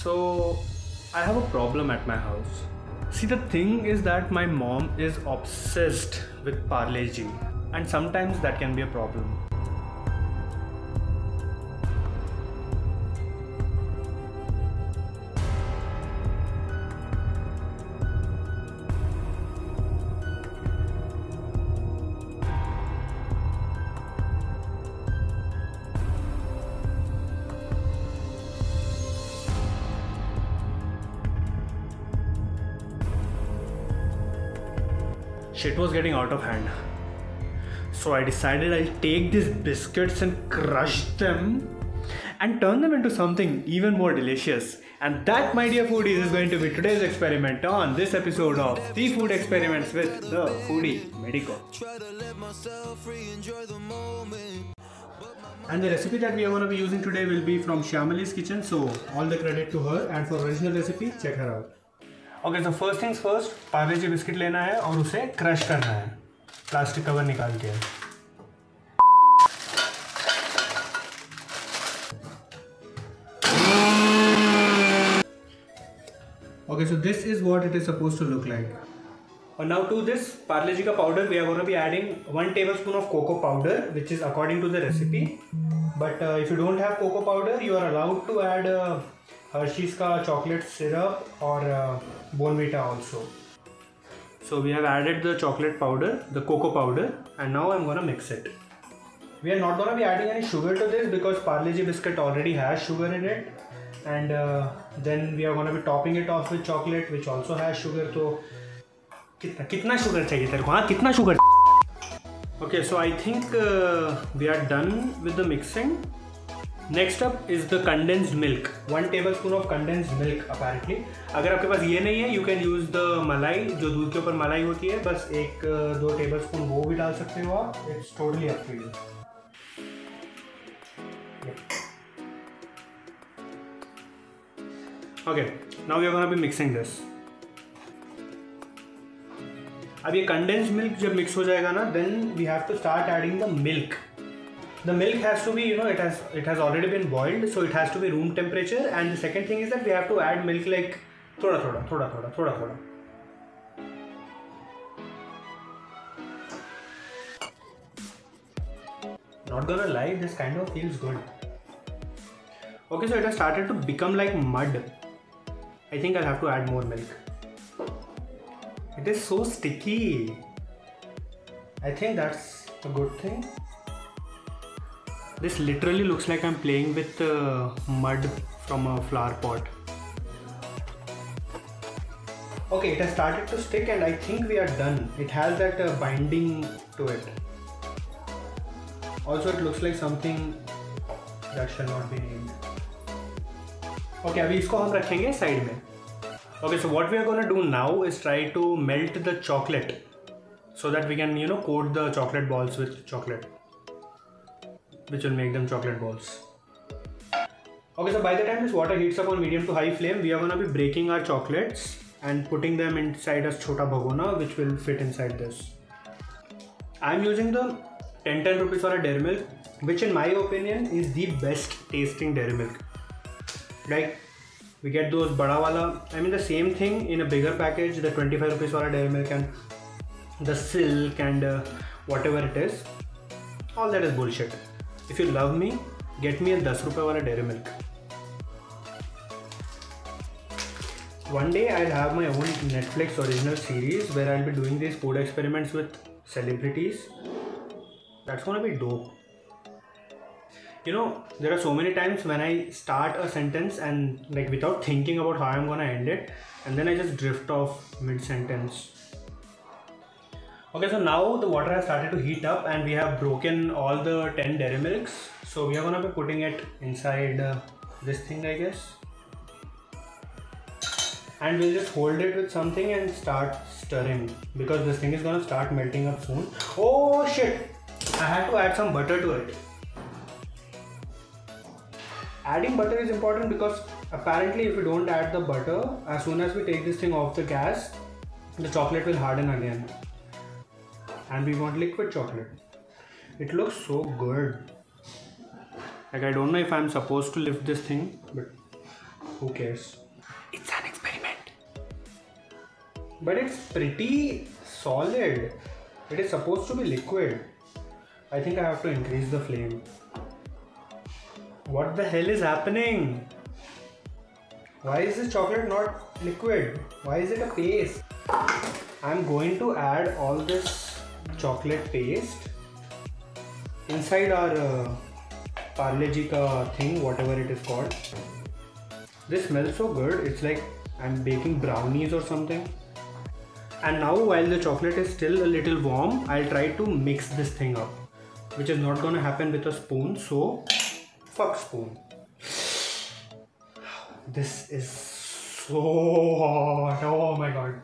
So, I have a problem at my house. See, the thing is that my mom is obsessed with Parle G, and sometimes that can be a problem. Shit was getting out of hand. So I decided I'll take these biscuits and crush them and turn them into something even more delicious. And that, my dear foodies, is going to be today's experiment on this episode of The Food Experiments with the Foodie Medico. And the recipe that we are going to be using today will be from Shyamali's kitchen, so all the credit to her, and for original recipe, check her out. Okay तो first things first, Parle G biscuit लेना है और उसे crush करना है plastic cover निकाल के. Okay so this is what it is supposed to look like. और now to this Parle G का powder we are gonna be adding 1 tablespoon of cocoa powder which is according to the recipe. But if you don't have cocoa powder you are allowed to add Hershey's का chocolate syrup or Bournvita also. So we have added the chocolate powder, the cocoa powder, and now I'm gonna mix it. We are not gonna be adding any sugar to this because Parle G biscuit already has sugar in it, and then we are gonna be topping it off with chocolate which also has sugar. तो कितना sugar चाहिए तेरे को? हाँ कितना sugar? Okay, so I think we are done with the mixing. Next up is the condensed milk. 1 tablespoon of condensed milk apparently. अगर आपके पास ये नहीं है यू कैन यूज़ द मलाई, जो दूध के ऊपर मलाई होती है, बस 1-2 tablespoon वो भी डाल सकते हो आप. It's totally up to you. Okay now we are gonna be mixing this. अब ये कंडेंस्ड मिल्क जब मिक्स हो जाएगा ना, then we have to start adding the milk. The milk has to be, it has already been boiled, so it has to be room temperature. And the second thing is that we have to add milk like thoda. Not gonna lie, this kind of feels good. Okay, so it has started to become like mud. I think I'll have to add more milk. It is so sticky. I think that's a good thing. This literally looks like I'm playing with mud from a flower pot. Okay, it has started to stick and I think we are done. It has that binding to it. Also, it looks like something that shall not be named. Okay, अभी इसको हम रखेंगे side में. Okay, so what we are going to do now is try to melt the chocolate so that we can, coat the chocolate balls with chocolate, which will make them chocolate balls. Okay, so by the time this water heats up on medium to high flame, we are going to be breaking our chocolates and putting them inside a chota bhagona which will fit inside this. I am using the 10 rupees wala dairy milk, which in my opinion is the best tasting dairy milk. Like we get those bada wala, I mean the same thing in a bigger package, the 25 rupees wala dairy milk and the silk and whatever it is, all that is bullshit. If you love me, get me a 10 रुपए वाला dairy milk. One day I'll have my own Netflix original series where I'll be doing these food experiments with celebrities. That's gonna be dope. There are so many times when I start a sentence and like without thinking about how I'm gonna end it, and then I just drift off mid-sentence. Okay, so now the water has started to heat up and we have broken all the 10 dairy milks. So we are going to be putting it inside this thing, I guess. And we'll just hold it with something and start stirring because this thing is going to start melting up soon. Oh shit! I had to add some butter to it. Adding butter is important because apparently if you don't add the butter, as soon as we take this thing off the gas, the chocolate will harden again. And we want liquid chocolate. It looks so good. Like I don't know if I'm supposed to lift this thing, but who cares? It's an experiment. But it's pretty solid. It is supposed to be liquid. I think I have to increase the flame. What the hell is happening? Why is this chocolate not liquid? Why is it a paste? I'm going to add all this chocolate paste inside our Parle-G ka thing, whatever it is called. This smells so good. It's like I'm baking brownies or something. And now while the chocolate is still a little warm, I'll try to mix this thing up, which is not gonna happen with a spoon, so fuck spoon. This is so hot. Oh my god.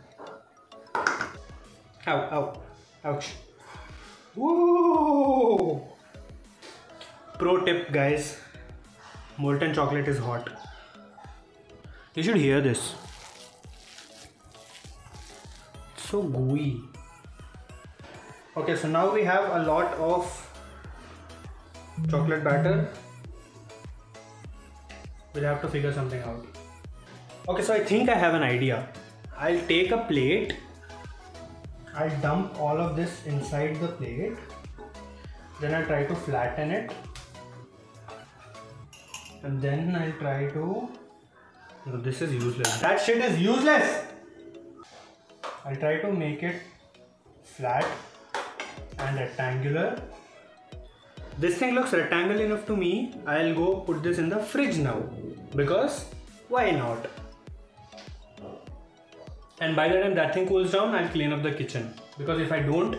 Ow, ow, ouch. Whoa! Pro tip, guys. Molten chocolate is hot. You should hear this. It's so gooey. Okay, so now we have a lot of chocolate batter. We'll have to figure something out. Okay, so I think I have an idea. I'll take a plate. I'll dump all of this inside the plate. Then I'll try to flatten it. And then I'll try to... No, this is useless. That shit is useless! I'll try to make it flat and rectangular. This thing looks rectangular enough to me. I'll go put this in the fridge now. Because why not? And by the time that thing cools down, I'll clean up the kitchen. Because if I don't,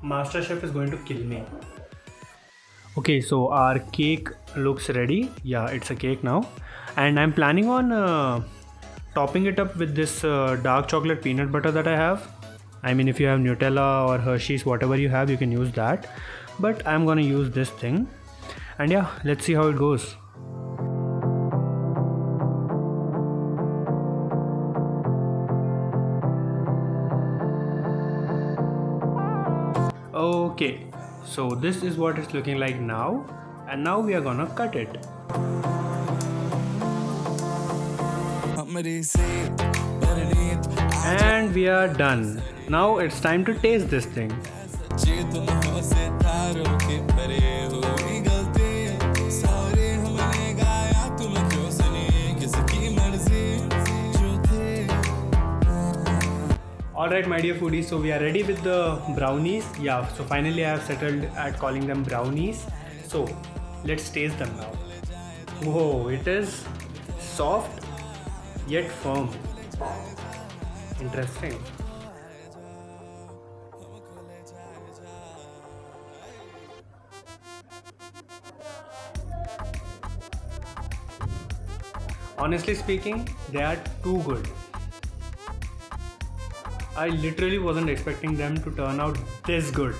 MasterChef is going to kill me. Okay, so our cake looks ready. Yeah, it's a cake now. And I'm planning on topping it up with this dark chocolate peanut butter that I have. I mean, if you have Nutella or Hershey's, whatever you have, you can use that. But I'm gonna use this thing. And yeah, let's see how it goes. Okay, so this is what it's looking like now. And now we are gonna cut it. And we are done. Now it's time to taste this thing. Alright my dear foodies, so we are ready with the brownies. Yeah, so finally I have settled at calling them brownies. So let's taste them now. Whoa, it is soft yet firm. Interesting. Honestly speaking, they are too good. I literally wasn't expecting them to turn out this good.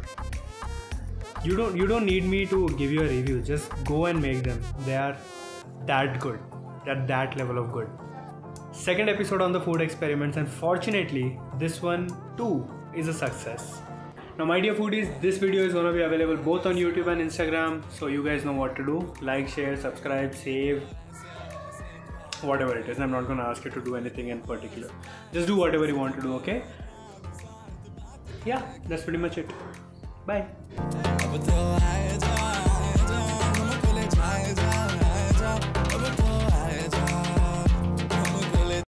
You don't need me to give you a review. Just go and make them. They are that good. They're that level of good. Second episode on the food experiments, and fortunately this one too is a success. Now my dear foodies, this video is gonna be available both on YouTube and Instagram, so you guys know what to do. Like, share, subscribe, save, whatever it is. I'm not gonna ask you to do anything in particular. Just do whatever you want to do, okay? Yeah, that's pretty much it. Bye.